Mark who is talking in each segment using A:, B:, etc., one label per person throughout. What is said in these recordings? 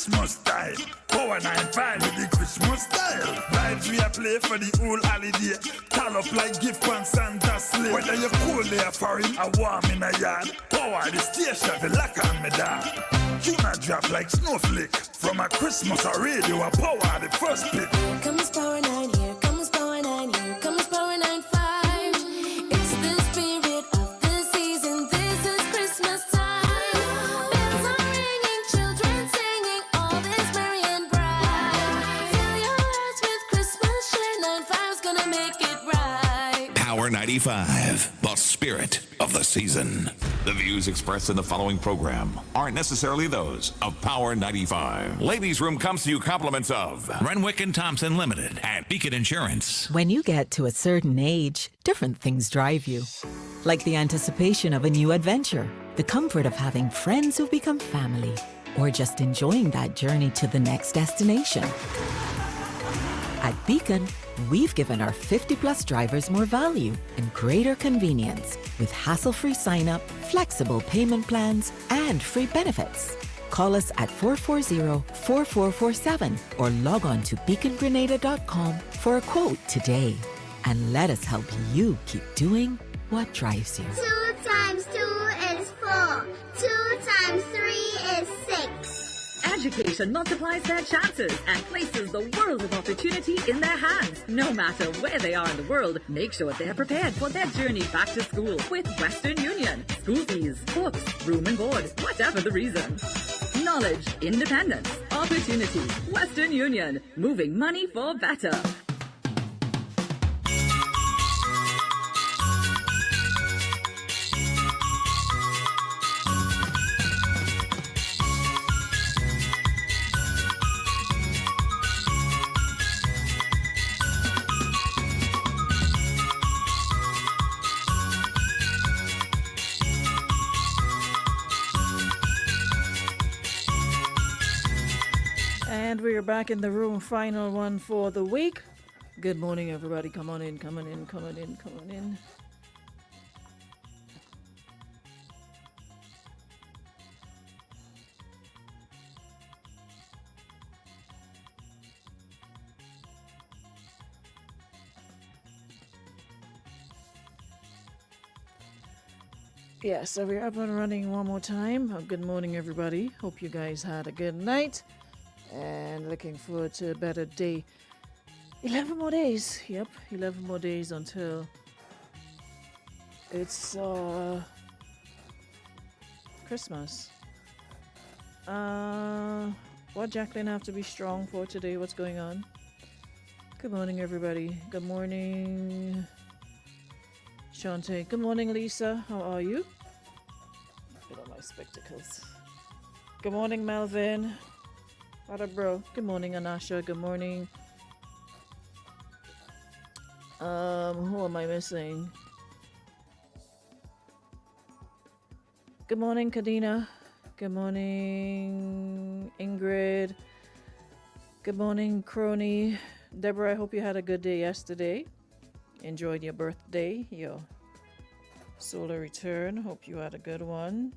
A: Christmas style. Power 9-5 with the Christmas style. Vibes we a play for the whole holiday. Call up like gift and Santa sleigh. Whether you're cold there foreign or warm in a yard. Power the station, the lock on me dog. You not drop like snowflake. From a Christmas or radio, a power the first pick.
B: Here comes Power 9, here comes Power 9, here comes Power 9-5. It's the spirit of the season, this is Christmas time. Bells are ringing, children singing, all is merry and bright. Fill your hearts with Christmas cheer, 9-5's gonna make it right.
C: Power 95, the spirit of the season. The views expressed in the following program aren't necessarily those of Power 95. Ladies' Room comes to you compliments of Renwick and Thompson Limited and Beacon Insurance.
D: When you get to a certain age, different things drive you. Like the anticipation of a new adventure, the comfort of having friends who become family, or just enjoying that journey to the next destination. At Beacon, we've given our 50-plus drivers more value and greater convenience with hassle-free sign-up, flexible payment plans, and free benefits. Call us at 440-4447 or log on to beacongrenada.com for a quote today. And let us help you keep doing what drives you.
E: 2 times 2 is 4. 2 times 3 is 6.
F: Education multiplies their chances and places the world of opportunity in their hands. No matter where they are in the world, make sure they're prepared for their journey back to school with Western Union. School fees, books, room and board, whatever the reason. Knowledge, independence, opportunity. Western Union, moving money for better.
G: And we are back in the room. Final one for the week. Good morning, everybody. Come on in, come on in, come on in, come on in. Yeah, so we're up and running one more time. Good morning, everybody. Hope you guys had a good night. And looking forward to a better day. 11 more days. Yep, 11 more days until it's Christmas. What Jacqueline have to be strong for today? What's going on? Good morning, everybody. Good morning, Shante. Good morning, Lisa. How are you? Put on my spectacles. Good morning, Melvin. What up, bro? Good morning, Anasha. Good morning. Who am I missing? Good morning, Kadena. Good morning, Ingrid. Good morning, Crony. Deborah, I hope you had a good day yesterday. Enjoyed your birthday, your solar return. Hope you had a good one.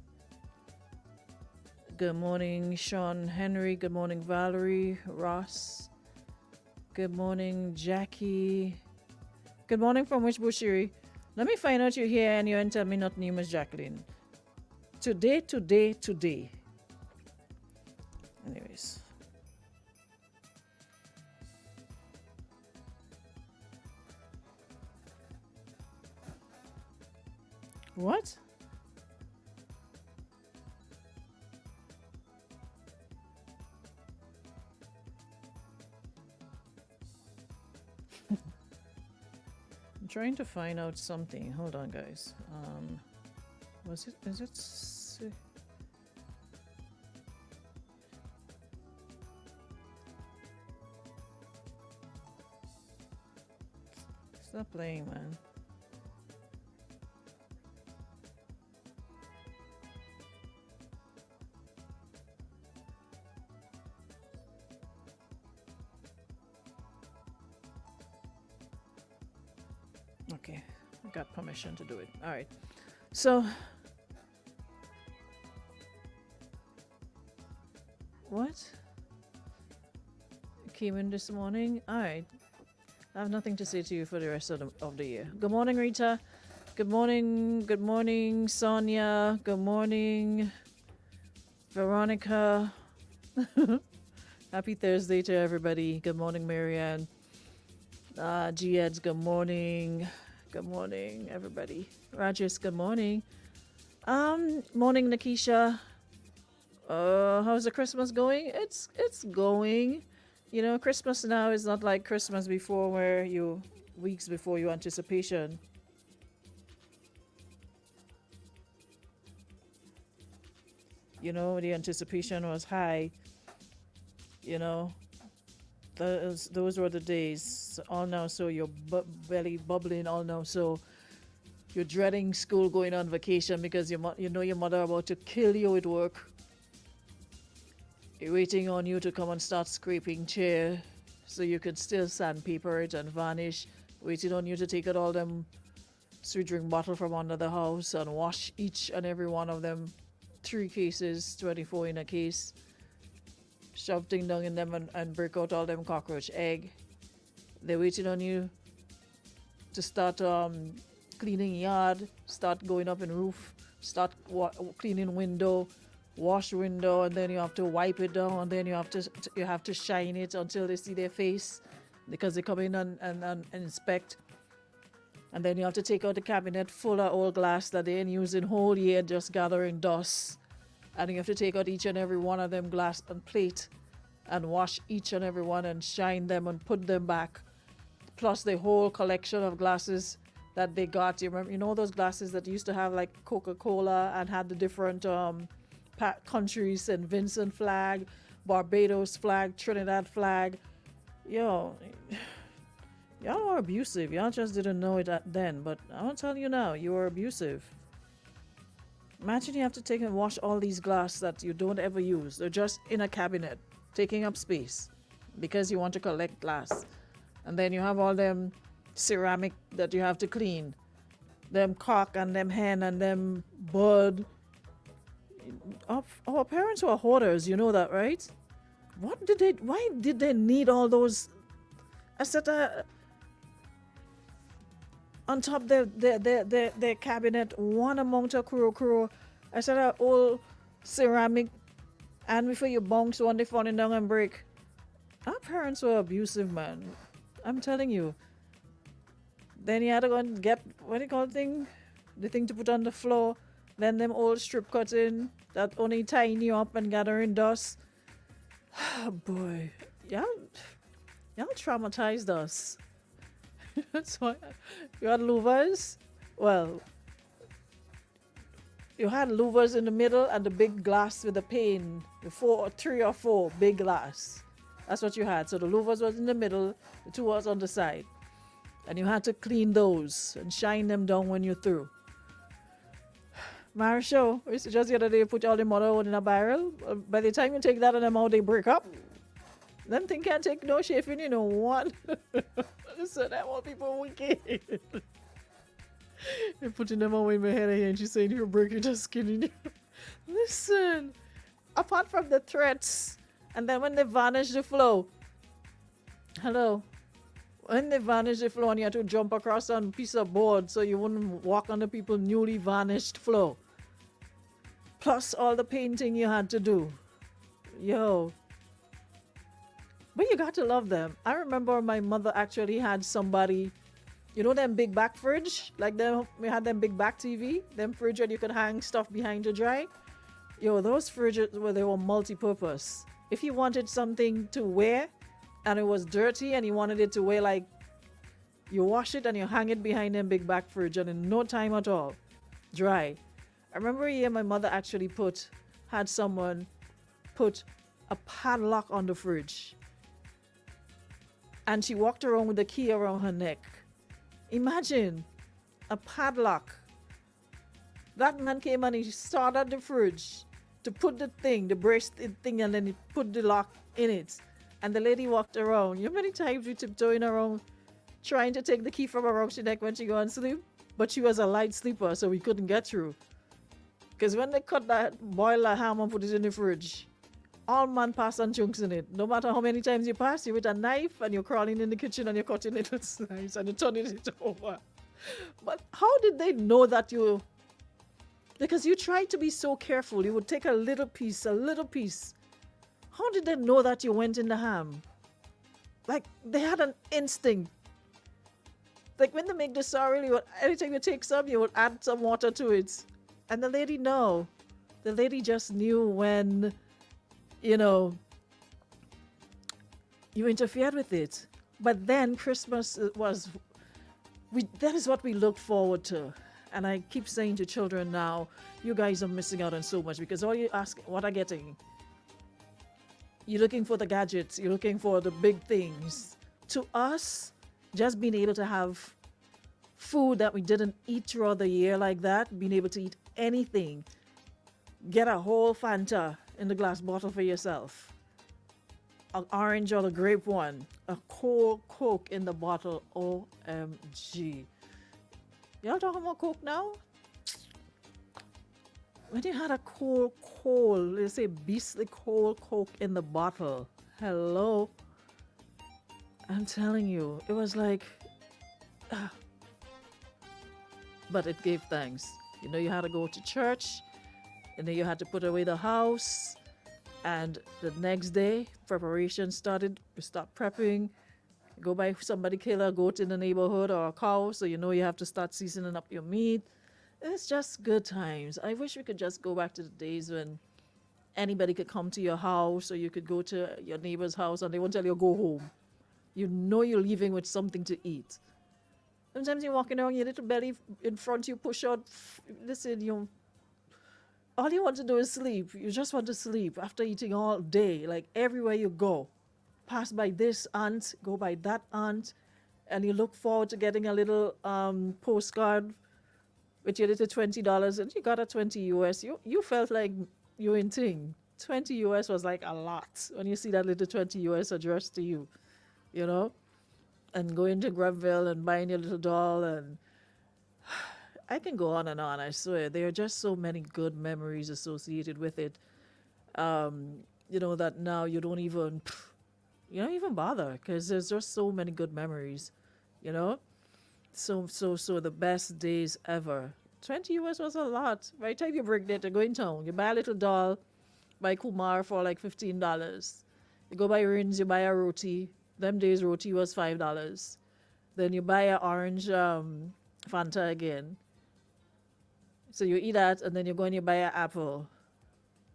G: Good morning, Sean Henry. Good morning, Valerie, Ross. Good morning, Jackie. Good morning from which Bushiri? Let me find out you're here and you ain't tell me not name is Jacqueline. Today. Anyways. What? I'm trying to find out something. Hold on, guys. Is it Stop playing, man. Okay, I got permission to do it. All right. So, what? came in this morning. All right. I have nothing to say to you for the rest of the year. Good morning, Rita. Good morning. Good morning, Sonia. Good morning, Veronica. Happy Thursday to everybody. Good morning, Marianne. G-Eds, good morning. Good morning, everybody. Rajesh, good morning. Morning, Nikisha. How's the Christmas going? It's going. You know, Christmas now is not like Christmas before, where you weeks before your anticipation. You know, the anticipation was high. You know, those were the days. All now, so your belly bubbling. All now, so you're dreading school, going on vacation because you know your mother about to kill you with work. You're waiting on you to come and start scraping chair so you could still sandpaper it and varnish. Waiting on you to take out all them sweet drink bottle from under the house and wash each and every one of them. 3 cases, 24 in a case. Shove thing down in them and break out all them cockroach egg. They're waiting on you to start cleaning yard, start going up in roof, start cleaning window, wash window, and then you have to wipe it down, and then you have to shine it until they see their face, because they come in and inspect. And then you have to take out the cabinet full of old glass that they ain't using whole year, just gathering dust. And you have to take out each and every one of them glass and plate and wash each and every one and shine them and put them back. Plus the whole collection of glasses that they got. You remember, you know those glasses that used to have like Coca-Cola and had the different countries, St. Vincent flag, Barbados flag, Trinidad flag. Yo, y'all are abusive. Y'all just didn't know it then, but I'll tell you now, you are abusive. Imagine you have to take and wash all these glass that you don't ever use. They're just in a cabinet, taking up space because you want to collect glass. And then you have all them ceramic that you have to clean. Them cock and them hen and them bud. Our parents were hoarders, you know that, right? Why did they need all those? I said on top their cabinet, one amount of crow. I said old ceramic, and before you bounce one, they falling down and break. Our parents were abusive, man. I'm telling you. Then you had to go and get, what do you call the thing to put on the floor. Then them old strip cutting that only tying you up and gathering dust. Oh boy, y'all traumatized us. That's why you had louvers. Well, you had louvers in the middle and the big glass with the pane. 3 or 4 big glass. That's what you had. So the louvers was in the middle, the 2 was on the side. And you had to clean those and shine them down when you're through. Marisho, we used to just the other day put all the mother in a barrel. By the time you take that and them out, they break up. Them thing can't take no chafing, you know what? So that what people wicked. They're putting them away in my head here and she's saying you're breaking the skin in you. Listen, apart from the threats, and then when they vanish the flow. Hello. When they vanish the flow and you have to jump across on a piece of board so you wouldn't walk on the people's newly vanished flow. Plus all the painting you had to do. Yo. But you got to love them. I remember my mother actually had somebody, you know them big back fridge? Like we had them big back TV? Them fridge where you could hang stuff behind to dry? Yo, those fridges they were multi-purpose. If you wanted something to wear and it was dirty and you wanted it to wear, like, you wash it and you hang it behind them big back fridge and in no time at all, dry. I remember a year my mother actually had someone put a padlock on the fridge. And she walked around with the key around her neck. Imagine a padlock. That man came and he started the fridge to put the brace thing, and then he put the lock in it. And the lady walked around. You know how many times we tiptoeing around trying to take the key from around her neck when she go and sleep? But she was a light sleeper, so we couldn't get through. Because when they cut that boiler ham and put it in the fridge, all man pass and chunks in it. No matter how many times you pass, you with a knife and you're crawling in the kitchen and you're cutting little slices and you're turning it over. But how did they know that you? Because you tried to be so careful. You would take a little piece, a little piece. How did they know that you went in the ham? Like they had an instinct. Like when they make the sorrel, anytime you take some, you would add some water to it. And the lady know. The lady just knew when, you interfered with it. But then Christmas that is what we looked forward to. And I keep saying to children now, you guys are missing out on so much because all you ask, what are getting? You're looking for the gadgets. You're looking for the big things. To us, just being able to have food that we didn't eat throughout the year like that, being able to eat anything, get a whole Fanta in the glass bottle for yourself, an orange or the grape one, a cold Coke in the bottle, OMG. Y'all talking about Coke now? When you had a cold, let's say beastly cold Coke in the bottle, hello? I'm telling you, it was like, but it gave thanks. You had to go to church, and then you had to put away the house, and the next day, preparation started. We start prepping. Go buy somebody kill a goat in the neighborhood or a cow, so you have to start seasoning up your meat. It's just good times. I wish we could just go back to the days when anybody could come to your house, or you could go to your neighbor's house and they won't tell you go home. You're leaving with something to eat. Sometimes you're walking around, your little belly in front, you push out. Listen, all you want to do is sleep. You just want to sleep after eating all day. Like everywhere you go, pass by this aunt, go by that aunt, and you look forward to getting a little postcard with your little $20, and you got a 20 US. You felt like you in ting. 20 US was like a lot when you see that little 20 US addressed to you, and going to Grubville and buying your little doll, and I can go on and on, I swear. There are just so many good memories associated with it, that now you don't even bother because there's just so many good memories, So the best days ever. 20 US was a lot. By the time you break that, you go in town. You buy a little doll, buy Kumar for like $15. You go buy rings, you buy a roti. Them days roti was $5. Then you buy an orange Fanta again. So you eat that, and then you go and you buy an apple.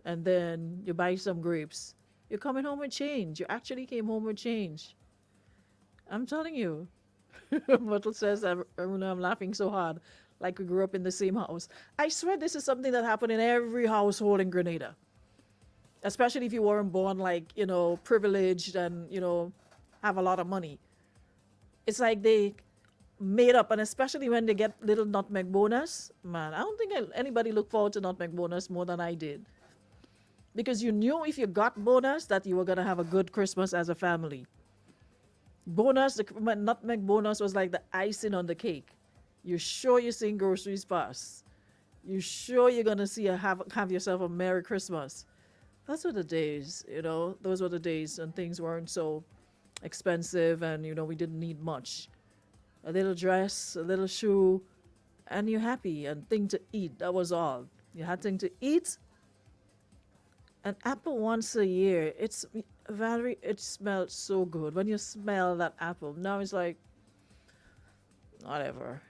G: And then you buy some grapes. You're coming home with change. You actually came home with change. I'm telling you. Myrtle says, Aruna, I'm laughing so hard, like we grew up in the same house. I swear this is something that happened in every household in Grenada. Especially if you weren't born privileged and, have a lot of money. It's like they made up, and especially when they get little nutmeg bonus, man, I don't think anybody looked forward to nutmeg bonus more than I did. Because you knew if you got bonus that you were going to have a good Christmas as a family. Bonus, the nutmeg bonus was like the icing on the cake. You're sure you're seeing groceries pass. You're sure you're going to have yourself a Merry Christmas. Those were the days, Those were the days when things weren't so expensive and, we didn't need much. A little dress, a little shoe, and you're happy, and thing to eat. That was all. You had thing to eat. An apple once a year. Valerie, it smelled so good. When you smell that apple, now it's like, whatever,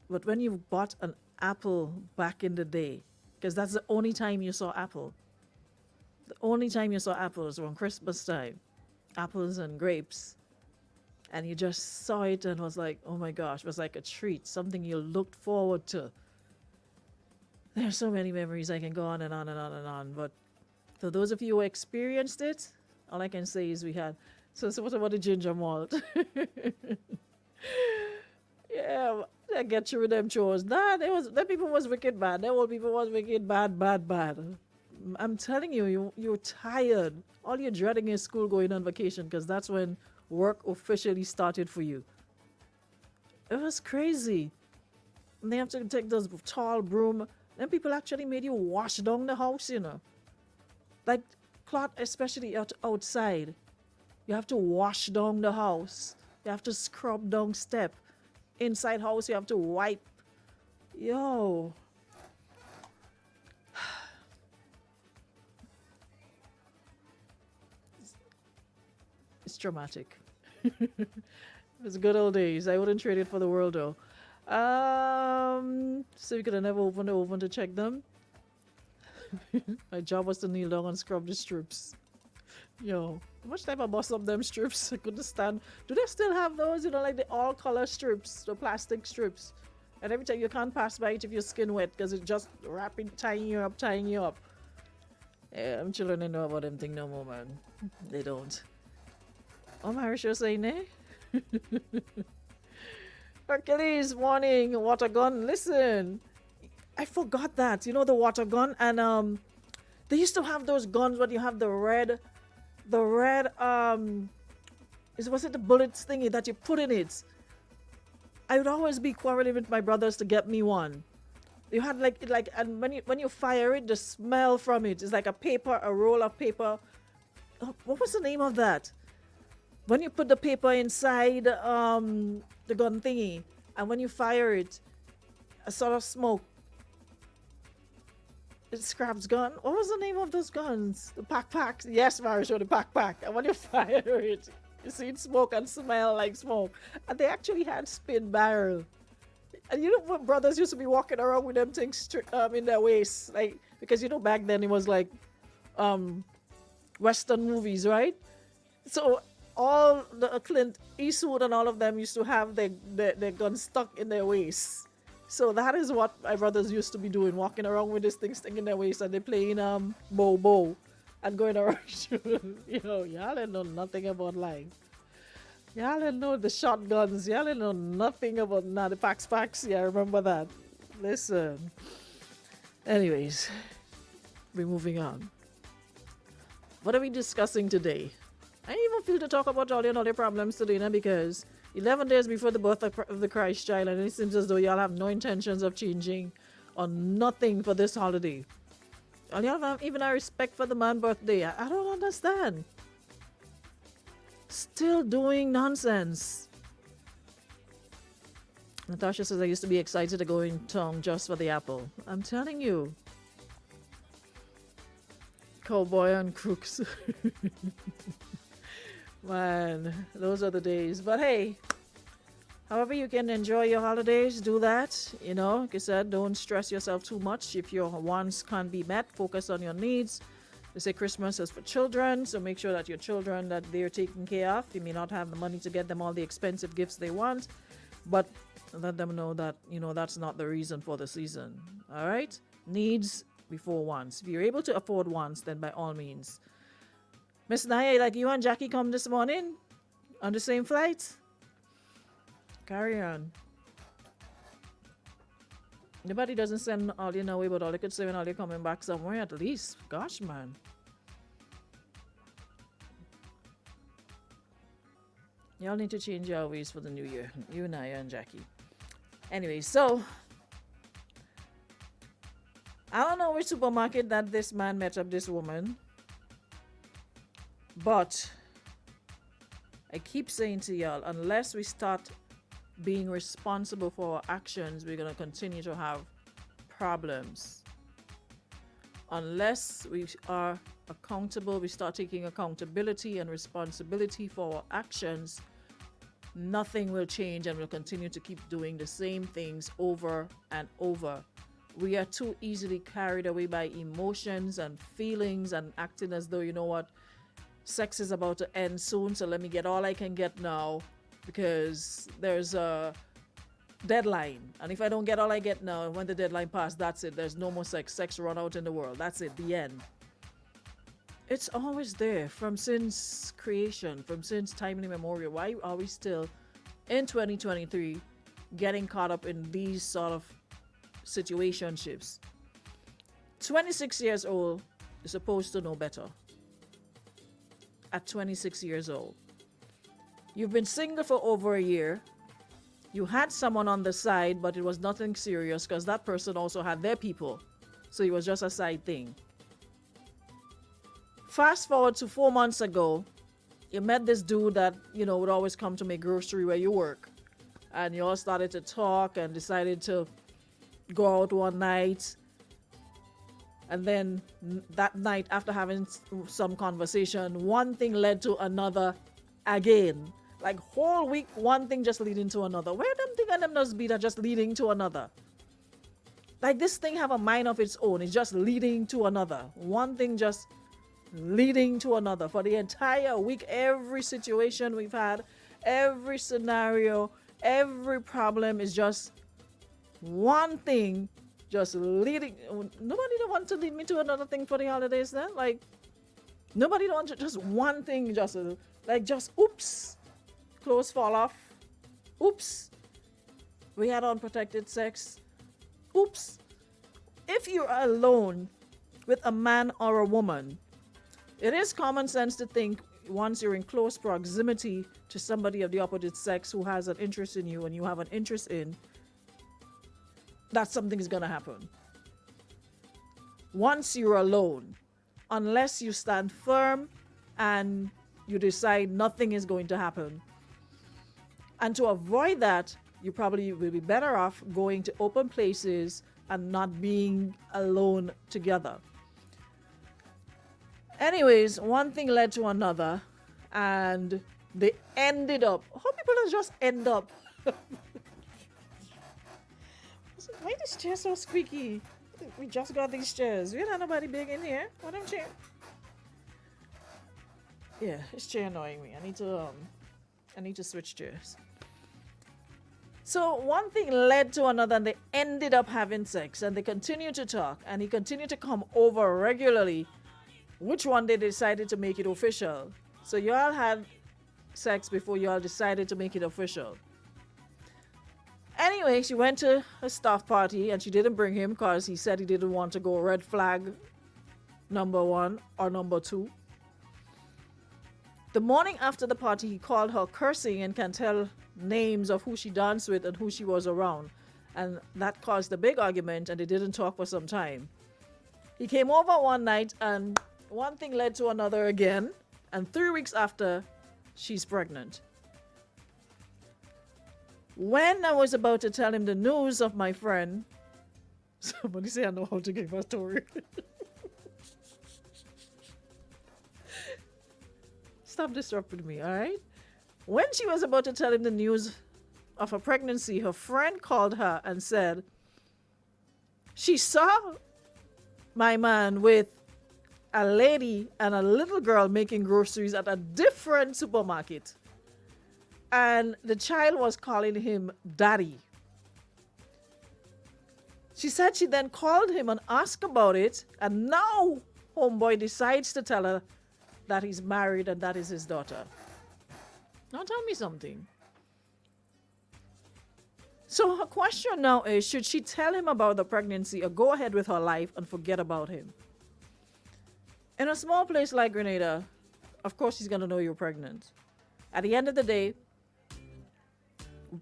G: But when you bought an apple back in the day, because that's the only time you saw apple. The only time you saw apples was on Christmas time. Apples and grapes. And you just saw it and was like, oh my gosh, it was like a treat, something you looked forward to. There's so many memories I can go on and on and on and on, but for those of you who experienced it, all I can say is we had. So what about the ginger malt? Yeah, I get through them chores. Them people was wicked bad. Them old people was wicked bad. I'm telling you, you're tired. All you're dreading is school going on vacation because that's when work officially started for you. It was crazy. And they have to take those tall broom. Then people actually made you wash down the house, Like cloth, especially outside, you have to wash down the house. You have to scrub down step. Inside house, you have to wipe. Yo. It's traumatic. It was good old days. I wouldn't trade it for the world though. So you could have never opened the oven to check them. My job was to kneel down and scrub the strips. Yo, how much time I bust up them strips? I couldn't stand. Do they still have those? You know, like the all color strips, the plastic strips. And every time you can't pass by it if your skin wet because it's just wrapping, tying you up, tying you up. Yeah, I'm children don't know about them thing no more, man. They don't. Oh, Marish, you're saying eh? Hercules, warning, water gun. Listen, I forgot that. You know the water gun, and they used to have those guns where you have the red, was it the bullets thingy that you put in it? I would always be quarreling with my brothers to get me one. You had like, and when you fire it, the smell from it is like a roll of paper. Oh, what was the name of that? When you put the paper inside the gun thingy, and when you fire it, a sort of smoke. It's Scrap's gun. What was the name of those guns? The pack. Yes, Marisha, the pack. And when you fire it, you see it smoke and smell like smoke. And they actually had spin barrel. And you know what brothers used to be walking around with them things in their waist, like because you know back then it was like Western movies, right? So all the Clint Eastwood and all of them used to have their guns stuck in their waist. So that is what my brothers used to be doing, walking around with this thing stuck in their waist, and they playing bo and going around. Y'all didn't know nothing about life. Y'all didn't know the shotguns. Y'all didn't know nothing about the packs. Yeah, I remember that. Listen. Anyways, we're moving on. What are we discussing today? I didn't even feel to talk about all your problems today, because 11 days before the birth of the Christ child, and it seems as though y'all have no intentions of changing or nothing for this holiday. And y'all have even a respect for the man's birthday. I don't understand. Still doing nonsense. Natasha says, I used to be excited to go in town just for the apple. I'm telling you. Cowboy and crooks. Man, those are the days. But hey, however you can enjoy your holidays, do that. Like I said, don't stress yourself too much. If your wants can't be met, focus on your needs. They say Christmas is for children, so make sure that your children, that they're taken care of. You may not have the money to get them all the expensive gifts they want, but let them know that, that's not the reason for the season. All right? Needs before wants. If you're able to afford wants, then by all means. Miss Naya, like you and Jackie come this morning on the same flight? Carry on. Nobody doesn't send all you away, but all they could say when all they're coming back somewhere at least. Gosh, man. Y'all need to change your ways for the new year. You, Naya, and Jackie. Anyway, so I don't know which supermarket that this man met up this woman. But I keep saying to y'all, unless we start being responsible for our actions, we're going to continue to have problems. Unless we are accountable, we start taking accountability and responsibility for our actions, nothing will change, and we'll continue to keep doing the same things over and over. We are too easily carried away by emotions and feelings and acting as though, sex is about to end soon, so let me get all I can get now because there's a deadline. And if I don't get all I get now, when the deadline passes, that's it. There's no more sex. Sex run out in the world. That's it. The end. It's always there since creation, since time immemorial. Why are we still in 2023 getting caught up in these sort of situationships? 26 years old is supposed to know better. At 26 years old. You've been single for over a year. You had someone on the side, but it was nothing serious because that person also had their people. So it was just a side thing. Fast forward to 4 months ago, you met this dude that, would always come to make grocery where you work. And you all started to talk and decided to go out one night. And then that night, after having some conversation, one thing led to another again. Like whole week, one thing just leading to another. Where them thing and them does be that just leading to another? Like this thing have a mind of its own. It's just leading to another. One thing just leading to another. For the entire week, every situation we've had, every scenario, every problem is just one thing just leading. Nobody don't want to lead me to another thing for the holidays then? Like, nobody don't want to, just one thing, just oops, clothes fall off. Oops, we had unprotected sex. Oops. If you're alone with a man or a woman, it is common sense to think once you're in close proximity to somebody of the opposite sex who has an interest in you and you have an interest in, that something's gonna happen. Once you're alone, unless you stand firm and you decide nothing is going to happen. And to avoid that, you probably will be better off going to open places and not being alone together. Anyways, one thing led to another, and they ended up. How people just end up? Why this chair so squeaky? We just got these chairs. We don't have nobody big in here. What them chair? Yeah, this chair annoying me. I need to switch chairs. So one thing led to another, and they ended up having sex, and they continued to talk, and he continued to come over regularly. Which one they decided to make it official? So you all had sex before you all decided to make it official. Anyway, she went to a staff party, and she didn't bring him because he said he didn't want to go red flag number 1 or number 2. The morning after the party, he called her cursing and can tell names of who she danced with and who she was around. And that caused a big argument, and they didn't talk for some time. He came over one night, and one thing led to another again. And 3 weeks after, she's pregnant. When I was about to tell him the news of my friend, somebody say I know how to give a story. Stop disrupting me, all right? When she was about to tell him the news of her pregnancy, her friend called her and said she saw my man with a lady and a little girl making groceries at a different supermarket. And the child was calling him daddy. She said she then called him and asked about it, and now homeboy decides to tell her that he's married and that is his daughter. Now tell me something. So her question now is, should she tell him about the pregnancy or go ahead with her life and forget about him? In a small place like Grenada, of course he's going to know you're pregnant. At the end of the day,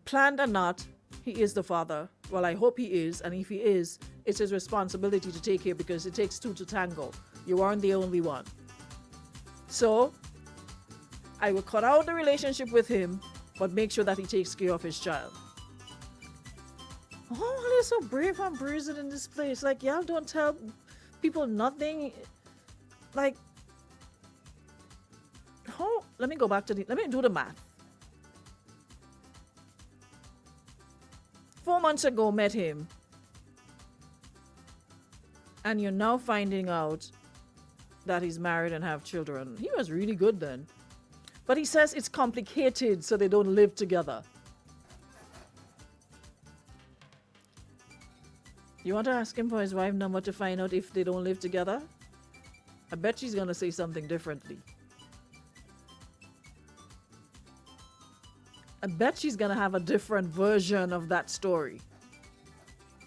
G: planned or not, he is the father. Well, I hope he is, and if he is, it's his responsibility to take care because it takes two to tango. You aren't the only one. So, I will cut out the relationship with him, but make sure that he takes care of his child. Oh, you're so brave and brazen in this place. Like, y'all don't tell people nothing. Like, oh, let me go back to let me do the math. 4 months ago, met him. And you're now finding out that he's married and have children. He was really good then. But he says it's complicated, so they don't live together. You want to ask him for his wife number to find out if they don't live together? I bet she's going to say something differently. I bet she's going to have a different version of that story.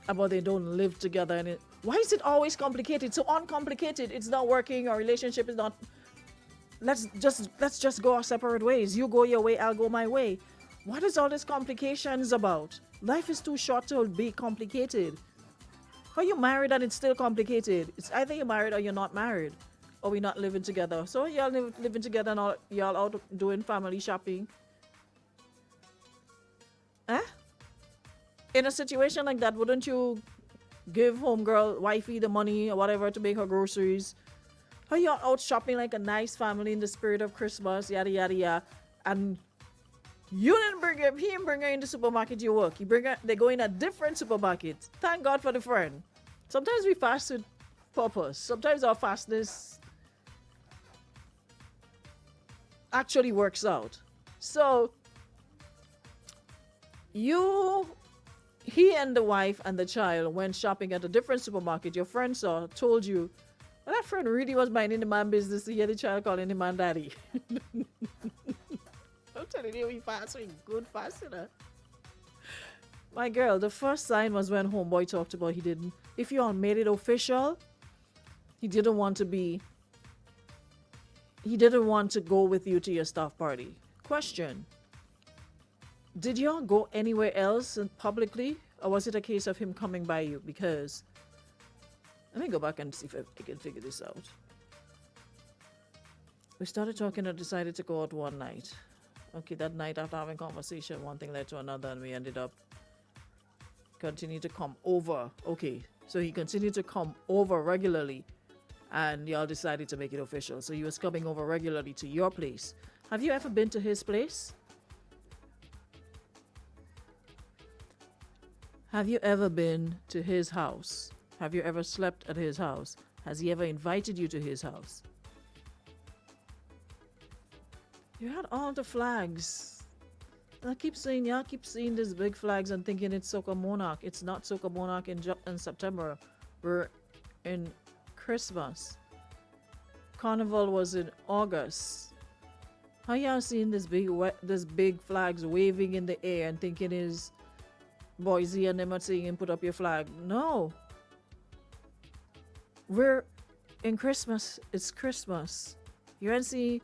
G: About they don't live together. And why is it always complicated? So uncomplicated. It's not working. Our relationship is not... Let's just go our separate ways. You go your way, I'll go my way. What is all this complications about? Life is too short to be complicated. Are you married and it's still complicated? It's either you're married or you're not married. or we not living together. So y'all living together and all, y'all out doing family shopping. Eh? In a situation like that, wouldn't you give homegirl, wifey the money or whatever to make her groceries? How y'all out shopping like a nice family in the spirit of Christmas, yada yada yada, and you didn't bring her, he didn't bring her in the supermarket you work. You bring her, they go in a different supermarket. Thank God for the friend. Sometimes we fast with purpose. Sometimes our fastness actually works out. So he and the wife and the child went shopping at a different supermarket. Your friend told you, well, that friend really was minding the man business to hear the child calling the man daddy. I'm telling you, we fast, we good fast, you know. My girl, the first sign was when homeboy talked about if you all made it official, he didn't want to go with you to your staff party. Question: did y'all go anywhere else publicly, or was it a case of him coming by you? Because let me go back and see if I can figure this out. We started talking and decided to go out one night. Okay, that night after having conversation, one thing led to another, and we ended up continuing to come over. Okay, so he continued to come over regularly, and y'all decided to make it official. So he was coming over regularly to your place. Have you ever been to his place? Have you ever been to his house? Have you ever slept at his house? Has he ever invited you to his house? You had all the flags. I keep saying, y'all keep seeing these big flags and thinking it's Soca Monarch. It's not Soca Monarch in September. We're in Christmas. Carnival was in August. How y'all seeing this big flags waving in the air and thinking is Boise and them are saying put up your flag? No. We're in Christmas. It's Christmas. You ain't see,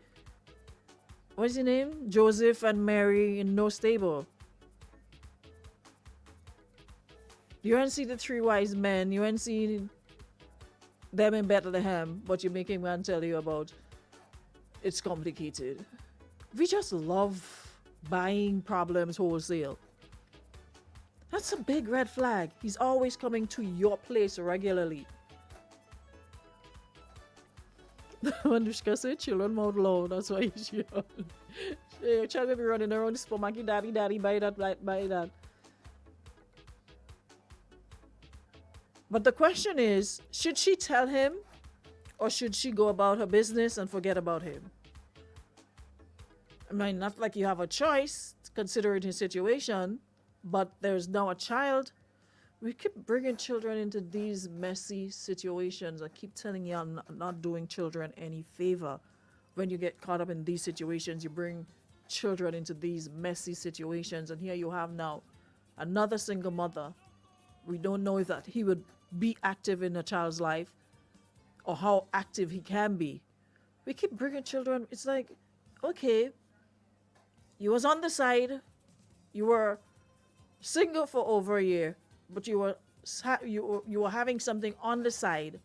G: what's your name? Joseph and Mary in no stable. You ain't see the three wise men. You ain't see them in Bethlehem, but you're making man tell you about it's complicated. We just love buying problems wholesale. That's a big red flag. He's always coming to your place regularly. Anushka said children mouth loud. That's why she your child will be running around the supermarket, daddy, buy that, buy that. But the question is, should she tell him, or should she go about her business and forget about him? I mean, not like you have a choice, considering his situation, but there's now a child. We keep bringing children into these messy situations. I keep telling you, I'm not doing children any favor. When you get caught up in these situations, you bring children into these messy situations. And here you have now another single mother. We don't know if that he would be active in a child's life or how active he can be. We keep bringing children. It's like, okay, you was on the side. You were single for over a year, but you were having something on the side,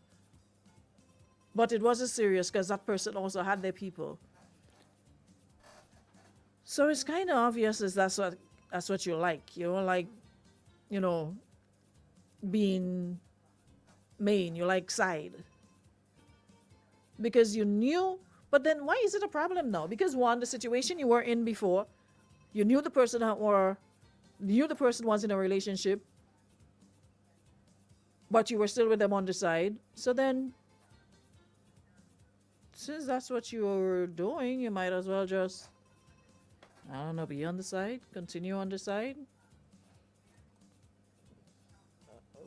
G: but it wasn't serious because that person also had their people. So it's kind of obvious as that's what you like. You don't like, being main. You like side because you knew. But then why is it a problem now? Because one, the situation you were in before, you knew the person was in a relationship, but you were still with them on the side. So then, since that's what you were doing, you might as well just, I don't know, be on the side, continue on the side.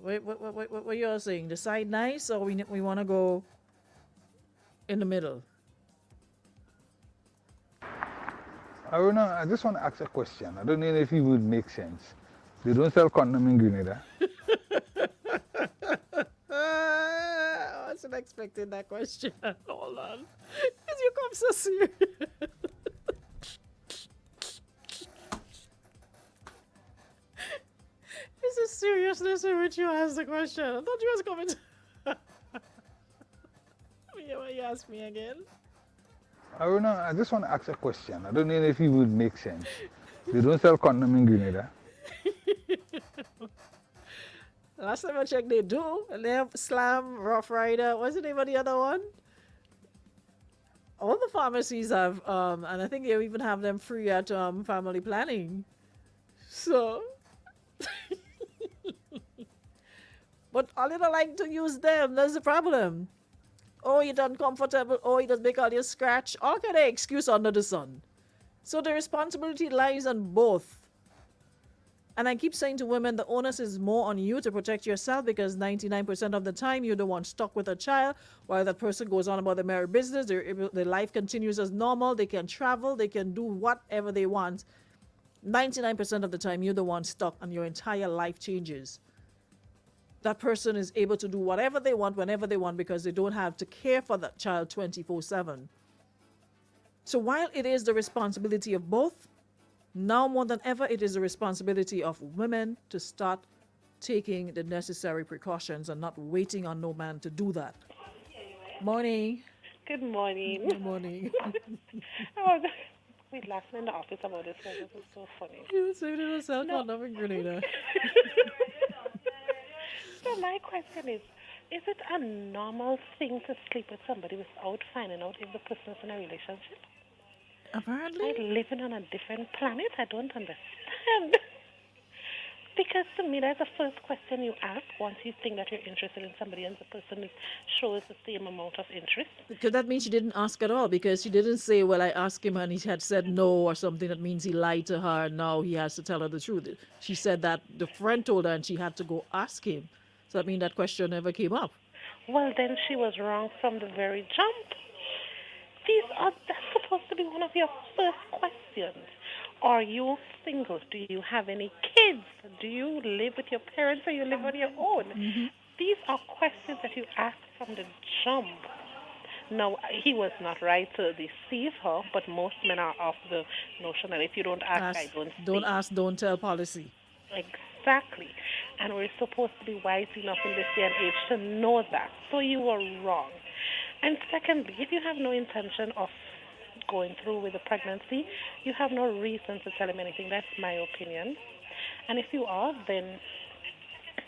G: Wait, what you all saying? The side nice, or we want to go in the middle?
H: I just want to ask a question. I don't know if it would make sense. They don't sell condom in Grenada.
G: I wasn't expecting that question. Hold on. Because you come so serious. It's the seriousness in which you asked the question. I thought you was coming to... ask me again.
H: Aruna, I just want to ask a question. I don't know if it would make sense. They don't sell condom in Grenada.
G: Last time I checked, they do. And they have Slam, Rough Rider. What's the name of the other one? All the pharmacies have, and I think they even have them free at family planning. So, but all you don't like to use them. That's the problem. Oh, you're uncomfortable. Oh, you just make all your scratch. All kind of excuse under the sun. So the responsibility lies on both. And I keep saying to women, the onus is more on you to protect yourself because 99% of the time you're the one stuck with a child while that person goes on about their married business. Their life continues as normal. They can travel. They can do whatever they want. 99% of the time you're the one stuck and your entire life changes. That person is able to do whatever they want whenever they want because they don't have to care for that child 24/7. So while it is the responsibility of both, now more than ever, it is the responsibility of women to start taking the necessary precautions and not waiting on no man to do that. Morning.
I: Good morning.
G: Good morning.
I: We laughed in the office about this. This is so funny.
G: You say to yourself, condom in Grenada.
I: So my question is it a normal thing to sleep with somebody without finding out if the person is in a relationship?
G: Apparently.
I: Like living on a different planet? I don't understand. Because to me, that's the first question you ask once you think that you're interested in somebody and the person shows the same amount of interest.
G: Because that means she didn't ask at all because she didn't say, well, I asked him and he had said no or something. That means he lied to her and now he has to tell her the truth. She said that the friend told her and she had to go ask him. So that means that question never came up.
I: Well, then she was wrong from the very jump. That's supposed to be one of your first questions. Are you single? Do you have any kids? Do you live with your parents or you live on your own? Mm-hmm. These are questions that you ask from the jump. Now, he was not right to deceive her, but most men are of the notion that if you don't ask, I don't speak.
G: Don't ask, don't tell policy.
I: Exactly. And we're supposed to be wise enough in this day and age to know that. So you were wrong. And secondly, if you have no intention of going through with the pregnancy, you have no reason to tell him anything. That's my opinion. And if you are, then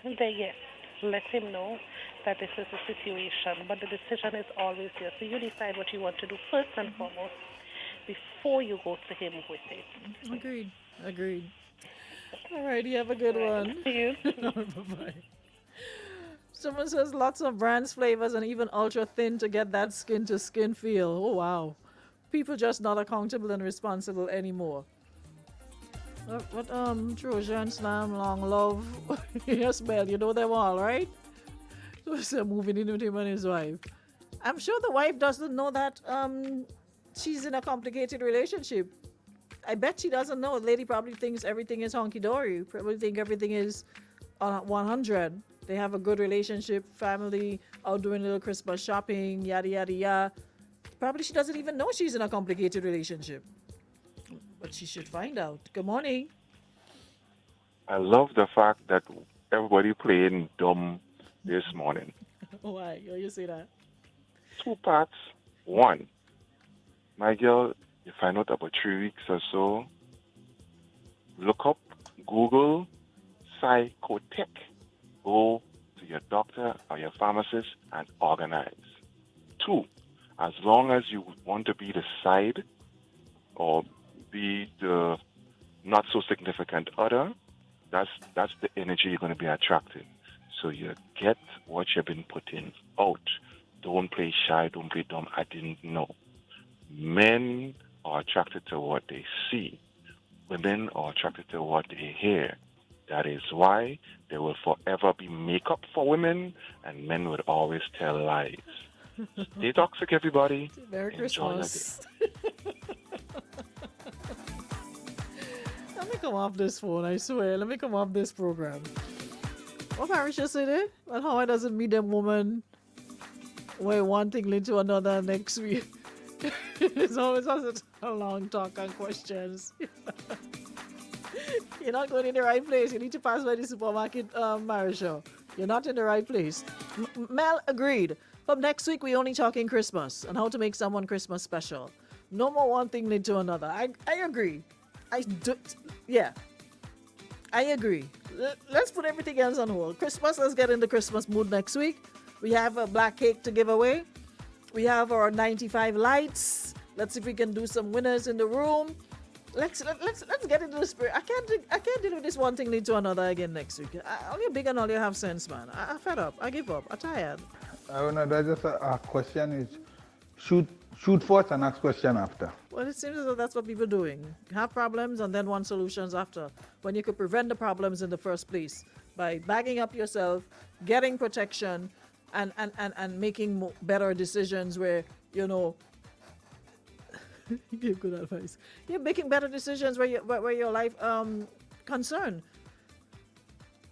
I: yes, let him know that this is the situation. But the decision is always yours. So you decide what you want to do first and foremost before you go to him with it.
G: Agreed. All right, you have a good one.
I: See you.
G: Bye-bye. Someone says lots of brands, flavors, and even ultra thin to get that skin to skin feel. Oh, wow. People just not accountable and responsible anymore. What Trojan, Slam, Long Love, yes, Bell, you know them all, right? So it's moving in with him and his wife. I'm sure the wife doesn't know that she's in a complicated relationship. I bet she doesn't know. The lady probably thinks everything is honky-dory. Probably think everything is 100. They have a good relationship, family, out doing a little Christmas shopping, yada, yada, yada. Probably she doesn't even know she's in a complicated relationship. But she should find out. Good morning.
J: I love the fact that everybody playing dumb this morning.
G: Why? Why you say that?
J: 2 parts. 1, my girl, you find out about 3 weeks or so, look up, Google, Psychotech. Go to your doctor or your pharmacist and organize. 2, as long as you want to be the side or be the not so significant other, that's the energy you're going to be attracting. So you get what you've been putting out. Don't play shy, don't play dumb. I didn't know. Men are attracted to what they see. Women are attracted to what they hear. That is why there will forever be makeup for women and men would always tell lies. Stay toxic, everybody.
G: Merry Christmas. Let me come off this phone, I swear. Let me come off this program. What Parisha said it? Well, how I doesn't meet them woman where one thing lead to another next week. It's always a long talk and questions. You're not going in the right place. You need to pass by the supermarket, Marisha. You're not in the right place. Mel agreed. From next week, we only talking Christmas and how to make someone Christmas special. No more one thing lead to another. I agree. Yeah. I agree. Let's put everything else on hold. Christmas, let's get in the Christmas mood next week. We have a black cake to give away. We have our 95 lights. Let's see if we can do some winners in the room. Let's get into the spirit. I can't deal with this one thing lead to another again next week. All you big and all you have sense, man. I'm fed up. I give up. I'm tired.
H: That's just a question is shoot first and ask question after.
G: Well, it seems as though that's what people are doing. Have problems and then want solutions after. When you could prevent the problems in the first place by bagging up yourself, getting protection, and making better decisions where, you give good advice. You're making better decisions where your life concerned.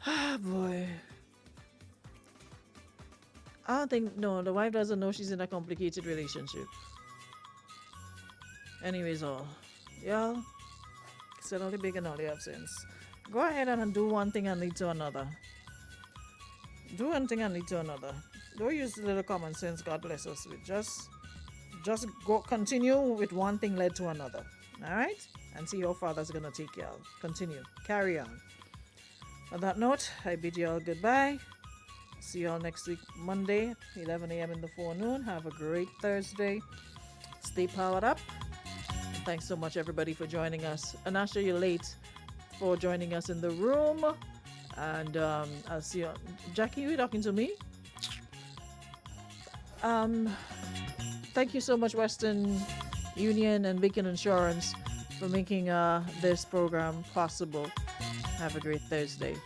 G: Ah, boy. I don't think, no, the wife doesn't know she's in a complicated relationship. Anyways, y'all, said all the big and all the absence. Go ahead and do one thing and lead to another. Do one thing and lead to another. Don't use the little common sense God bless us with. Just go continue with one thing led to another. All right? And see how far that's going to take y'all. Continue. Carry on. On that note, I bid y'all goodbye. See y'all next week, Monday, 11 a.m. in the forenoon. Have a great Thursday. Stay powered up. Thanks so much, everybody, for joining us. Anasha, you're late for joining us in the room. And I'll see you. Jackie, you talking to me? Thank you so much, Western Union and Beacon Insurance, for making this program possible. Have a great Thursday.